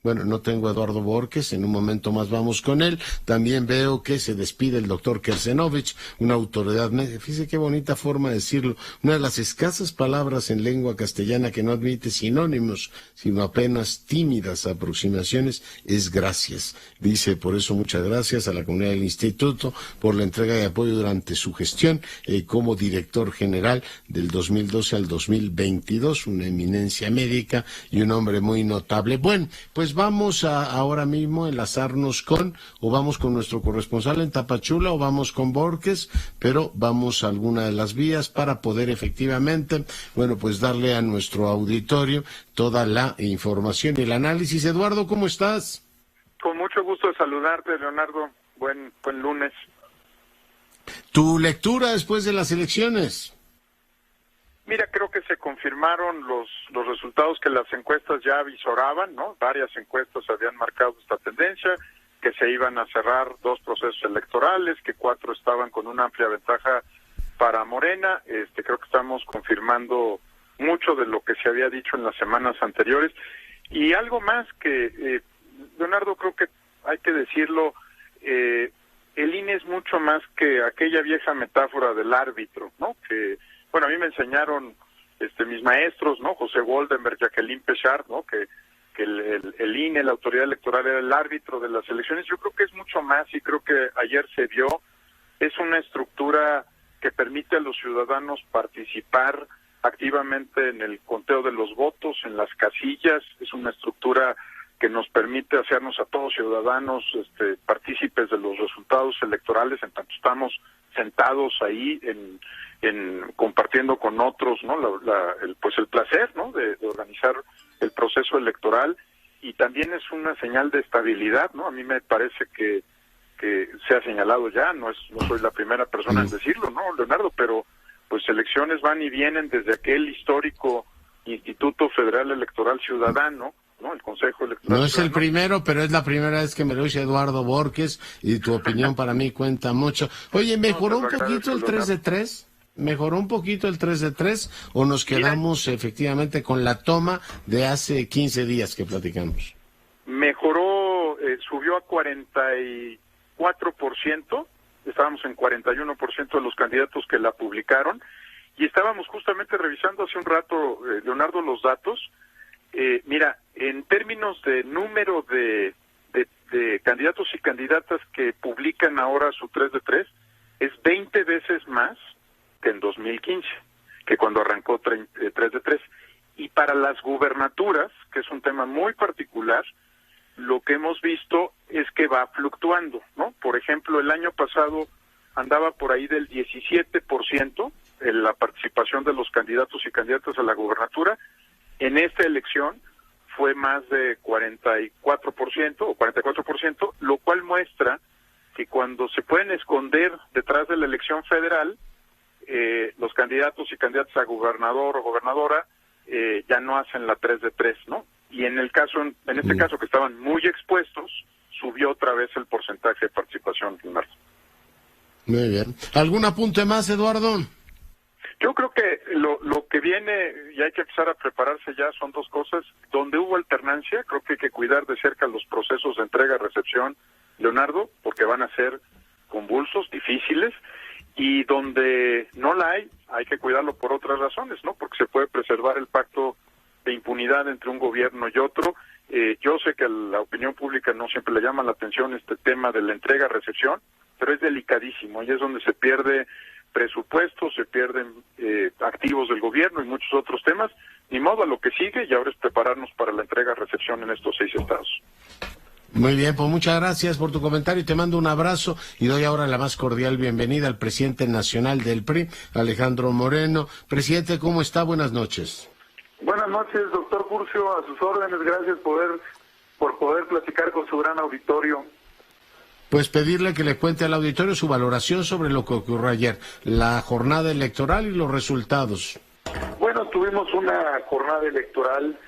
Bueno, no tengo a Eduardo Borges, en un momento más vamos con él. También veo que se despide el doctor Kersenovich, una autoridad médica. Fíjese qué bonita forma de decirlo. Una de las escasas palabras en lengua castellana que no admite sinónimos, sino apenas tímidas aproximaciones, es gracias. Dice, por eso muchas gracias a la comunidad del instituto por la entrega de apoyo durante su gestión como director general del 2012 al 2022, una eminencia médica y un hombre muy notable. Bueno, pues vamos a ahora mismo enlazarnos vamos con nuestro corresponsal en Tapachula, o vamos con Borges, pero vamos a alguna de las vías para poder efectivamente, bueno, pues darle a nuestro auditorio toda la información y el análisis. Eduardo, ¿cómo estás? Con mucho gusto de saludarte, Leonardo. Buen lunes. ¿Tu lectura después de las elecciones? Mira, creo que se confirmaron los resultados que las encuestas ya avisoraban, ¿no? Varias encuestas habían marcado esta tendencia, que se iban a cerrar 2 procesos electorales, que 4 estaban con una amplia ventaja para Morena. Creo que estamos confirmando mucho de lo que se había dicho en las semanas anteriores. Y algo más que, Leonardo, creo que hay que decirlo, el INE es mucho más que aquella vieja metáfora del árbitro, ¿no? Que bueno, a mí me enseñaron mis maestros, ¿no? José Goldenberg, Jacqueline Pechard, ¿no? Que el INE, la autoridad electoral, era el árbitro de las elecciones. Yo creo que es mucho más, y creo que ayer se vio, es una estructura que permite a los ciudadanos participar activamente en el conteo de los votos, en las casillas. Es una estructura que nos permite hacernos a todos ciudadanos partícipes de los resultados electorales, en tanto estamos sentados ahí en compartiendo con otros, ¿no? el placer, ¿no? de organizar el proceso electoral, y también es una señal de estabilidad, ¿no? A mí me parece que se ha señalado ya, no soy la primera persona en decirlo, ¿no, Leonardo? Pero pues elecciones van y vienen desde aquel histórico Instituto Federal Electoral Ciudadano, ¿no? El Consejo Electoral. No es el primero, pero es la primera vez que me lo dice Eduardo Borges, y tu opinión para mí cuenta mucho. Oye, ¿mejoró un poquito el 3 de 3? ¿Mejoró un poquito el 3 de 3 o nos quedamos efectivamente con la toma de hace 15 días que platicamos? Mejoró subió a 44%, estábamos en 41% de los candidatos que la publicaron, y estábamos justamente revisando hace un rato, Leonardo, los datos. Mira, en términos de número de candidatos y candidatas que publican ahora su 3 de 3, es 20 veces más que en 2015, que cuando arrancó 3 de 3. Y para las gubernaturas, que es un tema muy particular, lo que hemos visto es que va fluctuando, ¿no? Por ejemplo, el año pasado andaba por ahí del 17% en la participación de los candidatos y candidatas a la gubernatura. En esta elección fue más de 44% o 44%, lo cual muestra que cuando se pueden esconder detrás de la elección federal, los candidatos y candidatas a gobernador o gobernadora ya no hacen la 3 de 3, ¿no? Y en este caso, que estaban muy expuestos, subió otra vez el porcentaje de participación en marzo. Muy bien. ¿Algún apunte más, Eduardo? Yo creo que lo que viene, y hay que empezar a prepararse ya, son dos cosas. Donde hubo alternancia, creo que hay que cuidar de cerca los procesos de entrega-recepción, Leonardo, porque van a ser convulsos, difíciles, y donde no la hay que cuidarlo por otras razones, ¿no? Porque se puede preservar el pacto de impunidad entre un gobierno y otro. Yo sé que a la opinión pública no siempre le llama la atención este tema de la entrega-recepción, pero es delicadísimo, y es donde se pierde presupuestos, se pierden activos del gobierno y muchos otros temas. Ni modo, a lo que sigue, y ahora es prepararnos para la entrega-recepción en estos 6 estados. Muy bien, pues muchas gracias por tu comentario, te mando un abrazo y doy ahora la más cordial bienvenida al presidente nacional del PRI, Alejandro Moreno. Presidente, ¿cómo está? Buenas noches. Buenas noches, doctor Curcio, a sus órdenes. Gracias por poder platicar con su gran auditorio. Pues pedirle que le cuente al auditorio su valoración sobre lo que ocurrió ayer, la jornada electoral y los resultados. Bueno, tuvimos una jornada electoral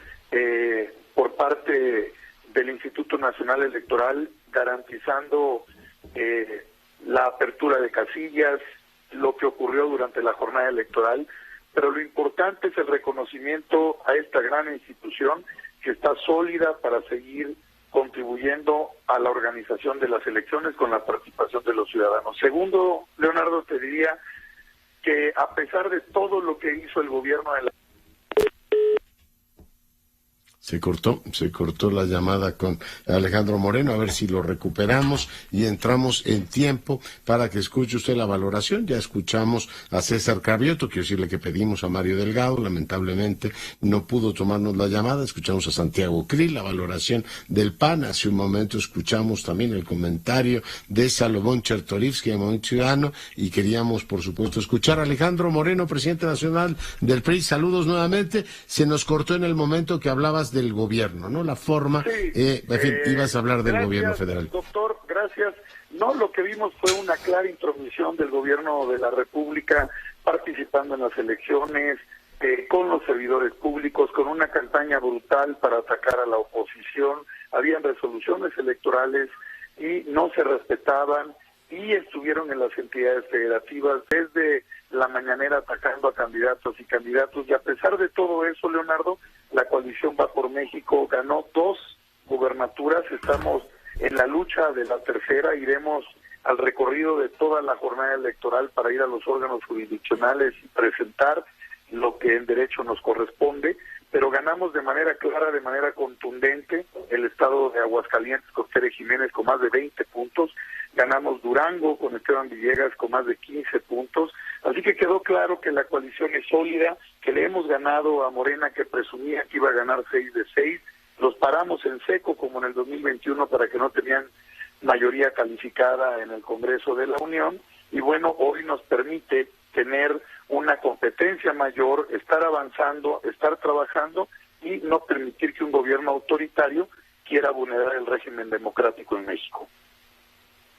por parte del Instituto Nacional Electoral, garantizando la apertura de casillas, lo que ocurrió durante la jornada electoral, pero lo importante es el reconocimiento a esta gran institución que está sólida para seguir contribuyendo a la organización de las elecciones con la participación de los ciudadanos. Segundo, Leonardo, te diría que a pesar de todo lo que hizo el gobierno de la... Se cortó la llamada con Alejandro Moreno, a ver si lo recuperamos y entramos en tiempo para que escuche usted la valoración. Ya escuchamos a César Cravioto, quiero decirle que pedimos a Mario Delgado, lamentablemente no pudo tomarnos la llamada, escuchamos a Santiago Krill, la valoración del PAN, hace un momento escuchamos también el comentario de Salomón Chertorivsky, de Movimiento Ciudadano, y queríamos, por supuesto, escuchar a Alejandro Moreno, presidente nacional del PRI. Saludos nuevamente, se nos cortó en el momento que hablabas del gobierno, ¿no? La forma, sí, en fin, ibas a hablar del gracias, gobierno federal. Doctor, gracias. No, lo que vimos fue una clara intromisión del gobierno de la República participando en las elecciones, con los servidores públicos, con una campaña brutal para atacar a la oposición. Habían resoluciones electorales y no se respetaban, y estuvieron en las entidades federativas desde la mañanera atacando a candidatos y candidatos, y a pesar de todo eso, Leonardo, la coalición Va por México ganó 2 gubernaturas. Estamos en la lucha de la tercera, iremos al recorrido de toda la jornada electoral para ir a los órganos jurisdiccionales y presentar lo que en derecho nos corresponde, pero ganamos de manera clara, de manera contundente el estado de Aguascalientes con Tere Jiménez con más de 20 puntos, ganamos Durango con Esteban Villegas con más de 15 puntos, así que quedó claro que la coalición es sólida, que le hemos ganado a Morena, que presumía que iba a ganar 6 de 6, los paramos en seco como en el 2021 para que no tenían mayoría calificada en el Congreso de la Unión, y bueno, hoy nos permite tener una competencia mayor, estar avanzando, estar trabajando y no permitir que un gobierno autoritario quiera vulnerar el régimen democrático en México.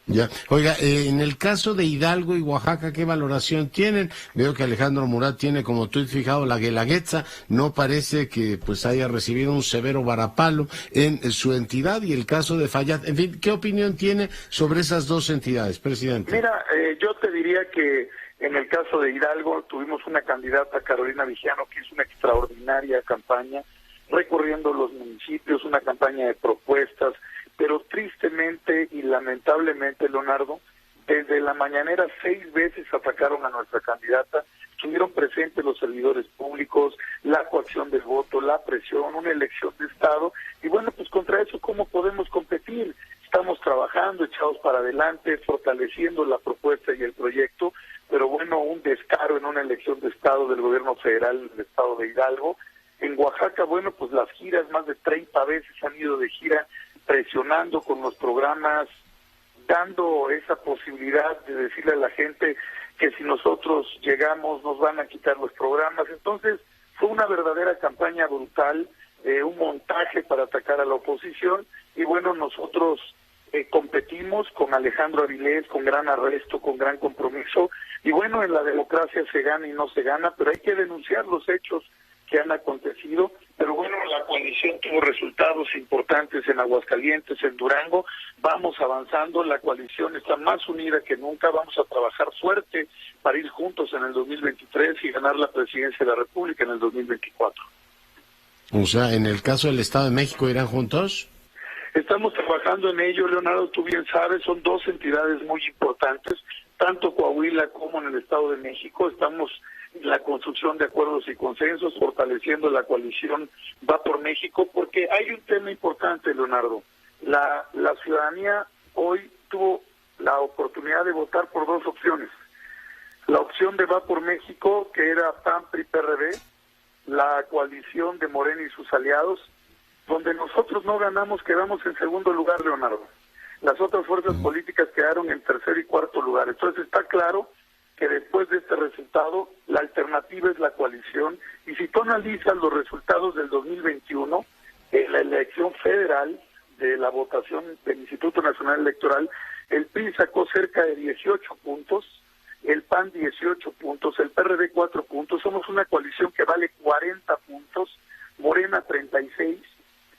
Ya, oiga, en el caso de Hidalgo y Oaxaca, ¿qué valoración tienen? Veo que Alejandro Murat tiene como tuit fijado la Guelaguetza, no parece que pues haya recibido un severo varapalo en su entidad, y el caso de Fallat, en fin, ¿qué opinión tiene sobre esas dos entidades, presidente? Mira, yo te diría que en el caso de Hidalgo tuvimos una candidata, Carolina Vigiano, que hizo una extraordinaria campaña, recorriendo los municipios, una campaña de propuestas, pero tristemente y lamentablemente, Leonardo, desde la mañanera 6 veces atacaron a nuestra candidata, estuvieron presentes los servidores públicos, la coacción del voto, la presión, una elección de Estado, y bueno, pues contra eso, ¿cómo podemos competir? Estamos trabajando, echados para adelante, fortaleciendo la propuesta y el proyecto, pero bueno, un descaro en una elección de Estado del gobierno federal del Estado de Hidalgo. En Oaxaca, bueno, pues las giras, más de 30 veces han ido de gira, presionando con los programas, dando esa posibilidad de decirle a la gente que si nosotros llegamos nos van a quitar los programas. Entonces fue una verdadera campaña brutal, un montaje para atacar a la oposición, y bueno, nosotros competimos con Alejandro Avilés, con gran arresto, con gran compromiso, y bueno, en la democracia se gana y no se gana, pero hay que denunciar los hechos que han acontecido. Pero bueno, la coalición tuvo resultados importantes en Aguascalientes, en Durango, vamos avanzando, la coalición está más unida que nunca, vamos a trabajar fuerte para ir juntos en el 2023 y ganar la presidencia de la República en el 2024. O sea, en el caso del Estado de México, ¿irán juntos? Estamos trabajando en ello, Leonardo, tú bien sabes, son dos entidades muy importantes, tanto Coahuila como en el Estado de México. Estamos en la construcción de acuerdos y consensos, fortaleciendo la coalición Va por México, porque hay un tema importante, Leonardo. La ciudadanía hoy tuvo la oportunidad de votar por dos opciones. La opción de Va por México, que era PAN, PRI, PRD, la coalición de Morena y sus aliados, donde nosotros no ganamos, quedamos en segundo lugar, Leonardo. Las otras fuerzas políticas quedaron en tercer y cuarto lugar. Entonces está claro que después de este resultado, la alternativa es la coalición. Y si tú analizas los resultados del 2021, en la elección federal de la votación del Instituto Nacional Electoral, el PRI sacó cerca de 18 puntos, el PAN 18 puntos, el PRD 4 puntos. Somos una coalición que vale 40 puntos, Morena 36,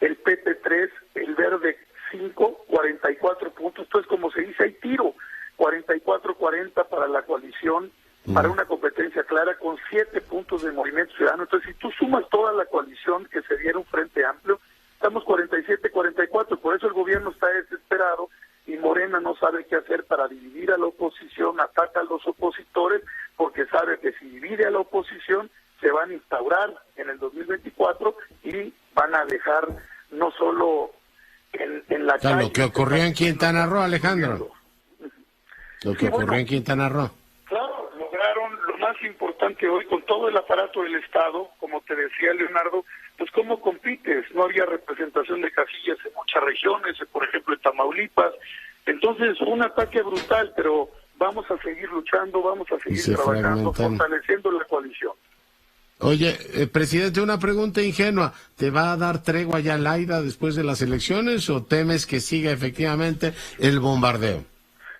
el PT 3, el Verde 5, 44 puntos. Entonces, como se dice, hay tiro. 44-40 para la coalición, para una competencia clara, con 7 puntos de Movimiento Ciudadano. Entonces, si tú sumas toda la coalición, que se diera un frente amplio, estamos 47-44. Por eso el gobierno está desesperado y Morena no sabe qué hacer para dividir a la oposición, ataca a los opositores, porque sabe que si divide a la oposición, se van a instaurar en el 2024 y van a dejar no solo en la calle... Lo que ocurrió en Quintana Roo, Alejandro. Lo que ocurrió en Quintana Roo. Claro, lograron lo más importante hoy con todo el aparato del Estado, como te decía Leonardo, pues cómo compites, no había representación de casillas en muchas regiones, por ejemplo en Tamaulipas, entonces fue un ataque brutal, pero vamos a seguir luchando, vamos a seguir trabajando, fortaleciendo la coalición. Oye, presidente, una pregunta ingenua, ¿te va a dar tregua ya Laida después de las elecciones o temes que siga efectivamente el bombardeo?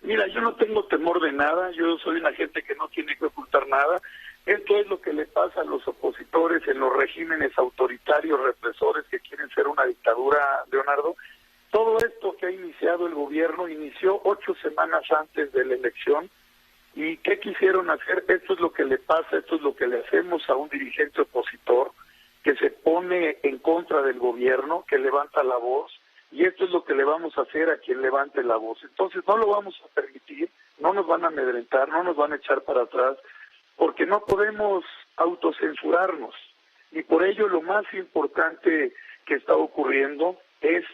Mira, yo no tengo temor de nada, yo soy una gente que no tiene que ocultar nada. Esto es lo que le pasa a los opositores en los regímenes autoritarios, represores que quieren ser una dictadura, Leonardo. Todo esto que ha iniciado el gobierno inició 8 semanas antes de la elección. ¿Y qué quisieron hacer? Esto es lo que le pasa, esto es lo que le hacemos a un dirigente opositor que se pone en contra del gobierno, que levanta la voz. Y esto es lo que le vamos a hacer a quien levante la voz. Entonces no lo vamos a permitir, no nos van a amedrentar, no nos van a echar para atrás, porque no podemos autocensurarnos. Y por ello lo más importante que está ocurriendo es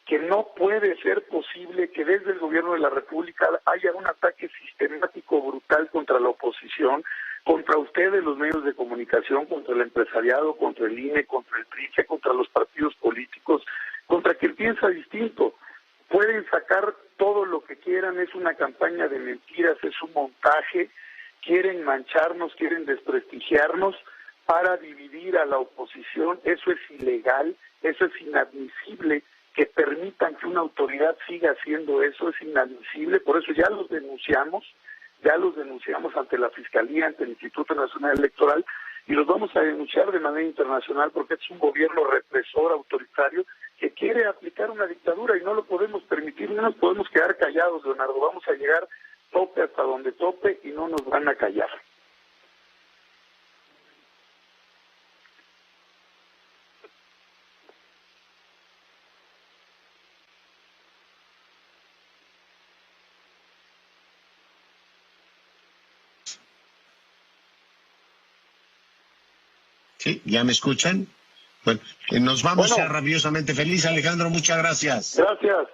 que no puede ser posible que desde el gobierno de la República haya un ataque sistemático brutal contra la oposición, contra ustedes, los medios de comunicación, contra el empresariado, contra el INE, contra el PRI, contra los partidos políticos, contra quien piensa distinto. Pueden sacar todo lo que quieran, es una campaña de mentiras, es un montaje, quieren mancharnos, quieren desprestigiarnos para dividir a la oposición. Eso es ilegal, eso es inadmisible, que permitan que una autoridad siga haciendo eso, es inadmisible. Por eso ya los denunciamos ante la Fiscalía, ante el Instituto Nacional Electoral, y los vamos a denunciar de manera internacional porque es un gobierno represor, autoritario, que quiere aplicar una dictadura y no lo podemos permitir, no nos podemos quedar callados, Leonardo. Vamos a llegar tope hasta donde tope y no nos van a callar. Sí, ¿ya me escuchan? Bueno, nos vamos ya rabiosamente feliz, Alejandro, muchas gracias. Gracias.